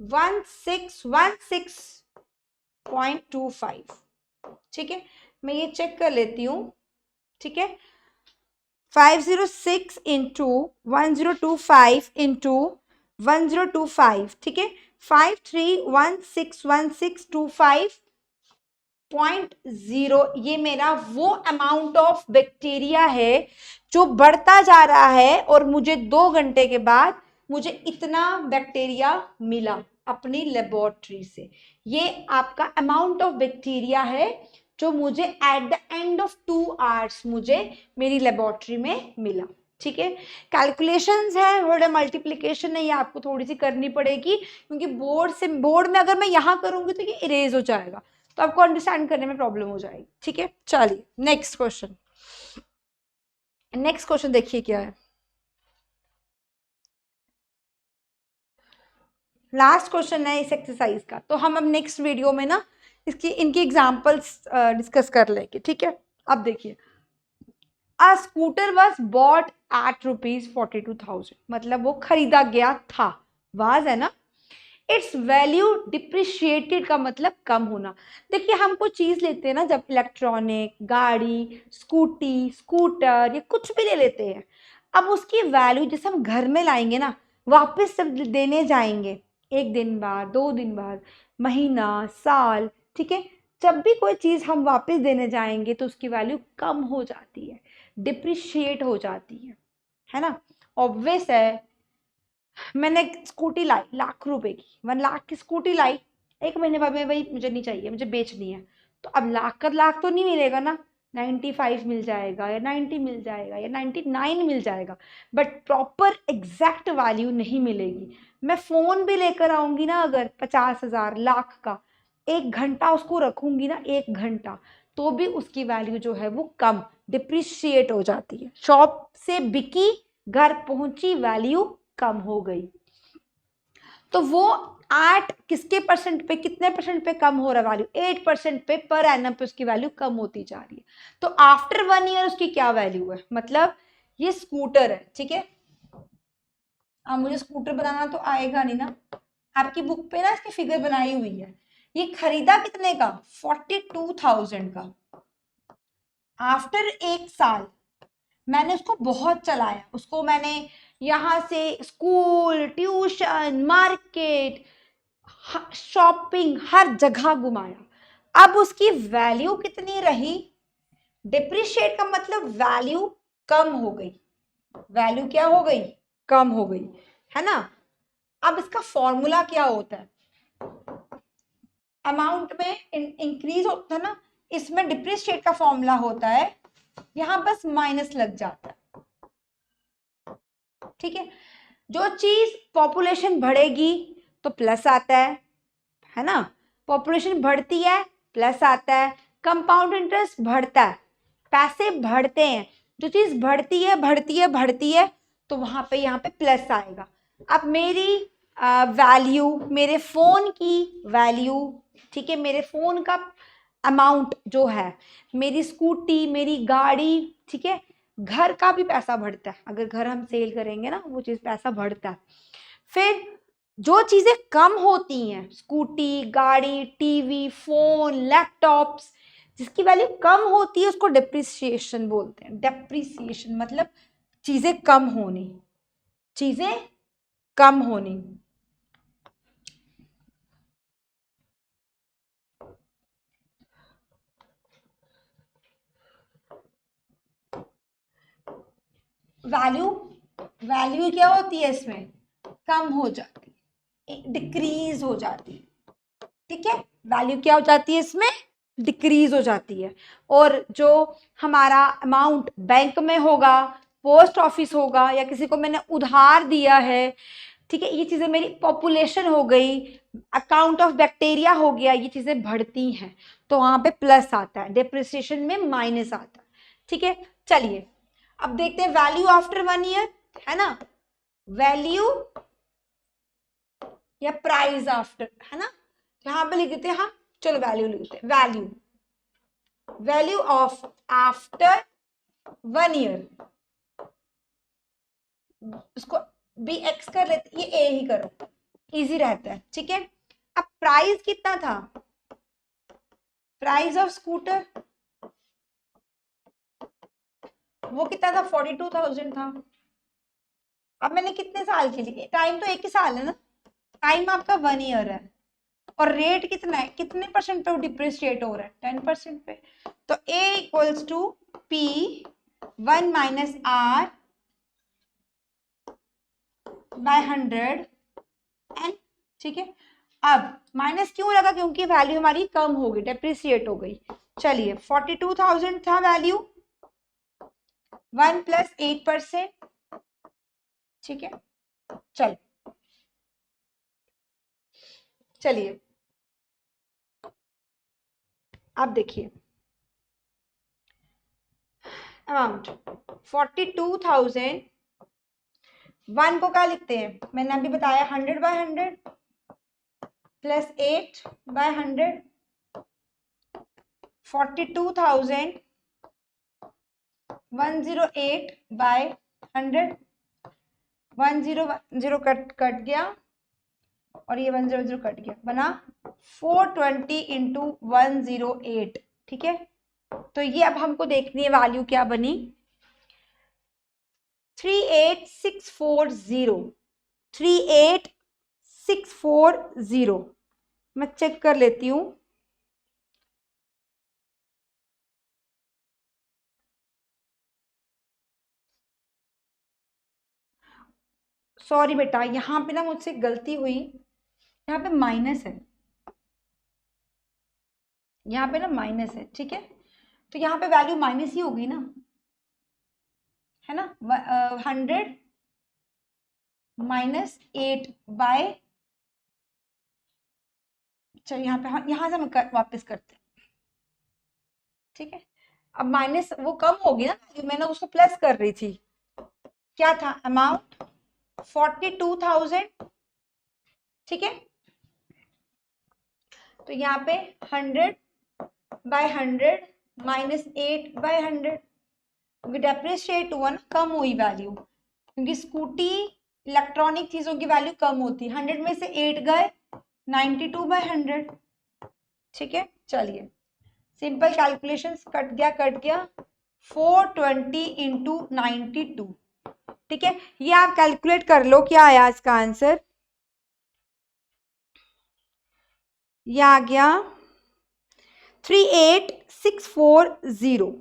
S1: 5316 ठीक है, मैं ये चेक कर लेती हूँ। ठीक है, 506 इंटू 1025 इंटू 1025। ठीक है, 53161625.0 ये मेरा वो अमाउंट ऑफ बैक्टीरिया है जो बढ़ता जा रहा है, और मुझे 2 घंटे के बाद मुझे इतना बैक्टीरिया मिला अपनी लेबोरेटरी से। ये आपका अमाउंट ऑफ बैक्टीरिया है जो मुझे eight the end of 2 hours मुझे मेरी लेबोरेटरी में मिला। ठीक है, कैलकुलेशंस है, थोड़ा मल्टीप्लिकेशन है, ये आपको थोड़ी सी करनी पड़ेगी क्योंकि बोर्ड में अगर मैं यहाँ करूंगी तो ये इरेज हो जाएगा, तो आपको अंडरस्टैंड करने में प्रॉब्लम हो जाएगी। ठीक है, चलिए नेक्स्ट क्वेश्चन। नेक्स्ट क्वेश्चन देखिए क्या है। लास्ट क्वेश्चन है इस एक्सरसाइज का, तो हम अब नेक्स्ट वीडियो में ना इनकी एग्जांपल्स डिस्कस कर लेंगे। ठीक है, अब देखिए, अ स्कूटर वॉज बॉट एट ₹42,000, मतलब वो खरीदा गया था। वाज है ना, इट्स वैल्यू डिप्रिशिएटेड का मतलब कम होना। देखिए, हम कोई चीज लेते हैं ना, जब इलेक्ट्रॉनिक गाड़ी, स्कूटी, स्कूटर या कुछ भी ले लेते हैं, अब उसकी वैल्यू जैसे हम घर में लाएंगे ना, वापस जब देने जाएंगे 1 दिन बाद, 2 दिन बाद, महीना, साल, ठीक है, जब भी कोई चीज हम वापस देने जाएंगे तो उसकी वैल्यू कम हो जाती है, डिप्रिशिएट हो जाती है ना। ऑब्वियस है, मैंने स्कूटी लाई ₹1,00,000 की, 1 लाख की स्कूटी लाई, 1 महीने बाद में भाई मुझे नहीं चाहिए, मुझे बेचनी है, तो अब लाख का लाख तो नहीं मिलेगा ना, 95 मिल जाएगा या 90 मिल जाएगा या 99 मिल जाएगा, बट प्रॉपर एग्जैक्ट वैल्यू नहीं मिलेगी। मैं फ़ोन भी लेकर आऊँगी ना, अगर 50,000 लाख का, 1 घंटा उसको रखूँगी ना, 1 घंटा, तो भी उसकी वैल्यू जो है वो कम डिप्रिशिएट हो जाती है। शॉप से बिकी, घर पहुंची, वैल्यू कम हो गई। तो वो 8 किसके परसेंट पे, कितने परसेंट पे कम हो रहा है वैल्यू, 8% पे पर एनम पे उसकी वैल्यू कम होती जा रही है। तो आफ्टर 1 ईयर उसकी क्या वैल्यू है, मतलब ये स्कूटर है, ठीक है। अब मुझे स्कूटर बनाना तो आएगा नहीं ना, आपकी बुक पे ना इसकी फिगर बनाई हुई है। ये खरीदा कितने का, 42,000 का। आफ्टर 1 साल मैंने उसको बहुत चलाया, उसको मैंने यहाँ से स्कूल, ट्यूशन, मार्केट, शॉपिंग, हर जगह घुमाया। अब उसकी वैल्यू कितनी रही, डिप्रिशिएट का मतलब वैल्यू कम हो गई, वैल्यू क्या हो गई, कम हो गई, है ना। अब इसका फॉर्मूला क्या होता है, अमाउंट में इंक्रीज होता है ना, इसमें डिप्रिशिएट का फॉर्मूला होता है, यहां बस माइनस लग जाता है, ठीक है। जो चीज पॉपुलेशन बढ़ेगी तो प्लस आता है ना, पॉपुलेशन बढ़ती है प्लस आता है, कंपाउंड इंटरेस्ट बढ़ता है, पैसे बढ़ते हैं, जो चीज बढ़ती है बढ़ती है बढ़ती है तो वहां पे यहाँ पे प्लस आएगा। अब मेरी वैल्यू, मेरे फोन की वैल्यू, ठीक है, मेरे फोन का अमाउंट जो है, मेरी स्कूटी, मेरी गाड़ी, ठीक है, घर का भी पैसा बढ़ता है, अगर घर हम सेल करेंगे ना वो चीज पैसा बढ़ता है। फिर जो चीजें कम होती हैं, स्कूटी, गाड़ी, टीवी, फोन, लैपटॉप्स, जिसकी वैल्यू कम होती है उसको डेप्रिसिएशन बोलते हैं। डेप्रिसिएशन मतलब चीजें कम होनी, चीजें कम होनी। वैल्यू, वैल्यू क्या होती है इसमें, कम हो जाती है, डिक्रीज हो जाती है, ठीक है। वैल्यू क्या हो जाती है इसमें, डिक्रीज हो जाती है। और जो हमारा अमाउंट बैंक में होगा, पोस्ट ऑफिस होगा, या किसी को मैंने उधार दिया है, ठीक है, ये चीजें मेरी पॉपुलेशन हो गई, अकाउंट ऑफ बैक्टीरिया हो गया, ये चीजें बढ़ती हैं तो वहां पे प्लस आता है, डेप्रिसिएशन में माइनस आता है, ठीक है। चलिए अब देखते हैं वैल्यू आफ्टर 1 ईयर, है ना, वैल्यू या प्राइस आफ्टर, है ना, यहां पे लिख देते हैं, हाँ चलो वैल्यू लिख देते हैं, value, value of after 1 year, उसको बी एक्स कर लेते, ये ए ही करो, इजी रहता है, ठीक है। अब प्राइस कितना था, प्राइस ऑफ स्कूटर वो कितना था, 42,000 था। अब मैंने कितने साल के लिए, टाइम तो 1 ही साल है ना, टाइम आपका 1 ईयर है, और रेट कितना है, कितने परसेंट पे डिप्रिशिएट हो रहा है, 10% पे। तो A equals to P 1 minus R by 100 N, ठीक है। अब माइनस क्यों लगा, क्योंकि वैल्यू हमारी कम हो गई, डेप्रिसिएट हो गई। चलिए 42,000 था वैल्यू, 1 प्लस 8%, ठीक है। चल चलिए अब देखिए अमाउंट 42,000, 1 को क्या लिखते हैं, मैंने अभी बताया 100 by 100 plus 8 by 100, 42,000 108 by 100, 100 cut गया और ये 100 कट गया, बना 420 इंटू 108, ठीक है। तो ये अब हमको देखनी है वैल्यू क्या बनी, 38640, 38640, मैं चेक कर लेती हूँ। सॉरी बेटा, यहाँ पे ना मुझसे गलती हुई, यहाँ पे माइनस है, यहाँ पे ना माइनस है, ठीक है। तो यहाँ पे वैल्यू माइनस ही होगी ना, है ना, 100 माइनस 8 बाय, चलो यहाँ पे, यहाँ से हम वापस करते हैं, ठीक है। अब माइनस वो कम होगी ना, मैंने उसको प्लस कर रही थी, क्या था अमाउंट 42,000, ठीक है, तो यहाँ पे 100/100 माइनस 8/100, क्योंकि डेप्रिशिएट हुआ ना, कम हुई वैल्यू, क्योंकि स्कूटी इलेक्ट्रॉनिक चीजों की वैल्यू कम होती है। 100 में से 8 गए, 92/100। ठीक है, चलिए सिंपल कैलकुलेशन, कट गया 420 इंटू 92। ठीक है, ये आप कैलकुलेट कर लो क्या आया इसका आंसर। ये आ गया 38,640,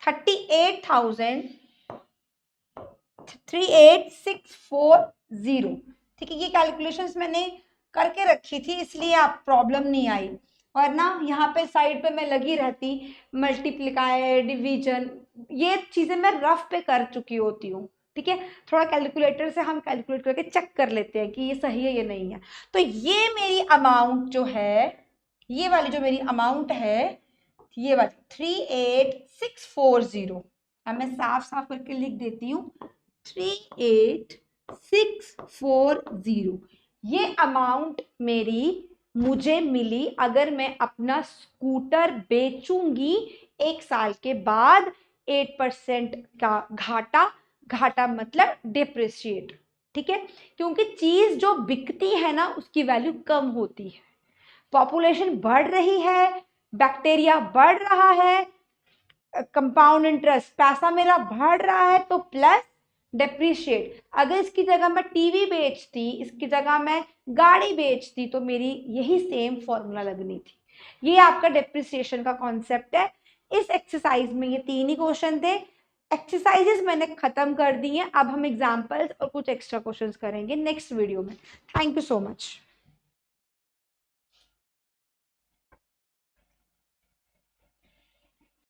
S1: 38,640। ठीक है, ये कैलकुलेशंस मैंने करके रखी थी, इसलिए आप प्रॉब्लम नहीं आई। और ना यहाँ पे साइड पे मैं लगी रहती, मल्टीप्लिकाई, डिवीजन, ये चीजें मैं रफ पे कर चुकी होती हूँ। ठीक है, थोड़ा कैलकुलेटर से हम कैलकुलेट करके चेक कर लेते हैं कि ये सही है ये नहीं है। तो ये मेरी अमाउंट जो है, ये वाली जो मेरी अमाउंट है, ये वाली 38,640, अब मैं साफ साफ करके लिख देती हूँ 38,640। ये अमाउंट मेरी मुझे मिली अगर मैं अपना स्कूटर बेचूंगी 1 साल के बाद 8% का घाटा मतलब डिप्रिशिएट। ठीक है, क्योंकि चीज जो बिकती है ना उसकी वैल्यू कम होती है, पॉपुलेशन बढ़ रही है, बैक्टीरिया बढ़ रहा है, कंपाउंड इंटरेस्ट पैसा मेरा बढ़ रहा है, तो प्लस डेप्रीशिएट। अगर इसकी जगह मैं टीवी बेचती, इसकी जगह मैं गाड़ी बेचती, तो मेरी यही सेम फॉर्मूला लगनी थी। ये आपका डेप्रिसिएशन का कॉन्सेप्ट है। इस एक्सरसाइज में ये 3 ही क्वेश्चन थे। एक्सरसाइजेस मैंने खत्म कर दी हैं, अब हम एग्जाम्पल्स और कुछ एक्स्ट्रा क्वेश्चंस करेंगे नेक्स्ट वीडियो में। Thank you so much.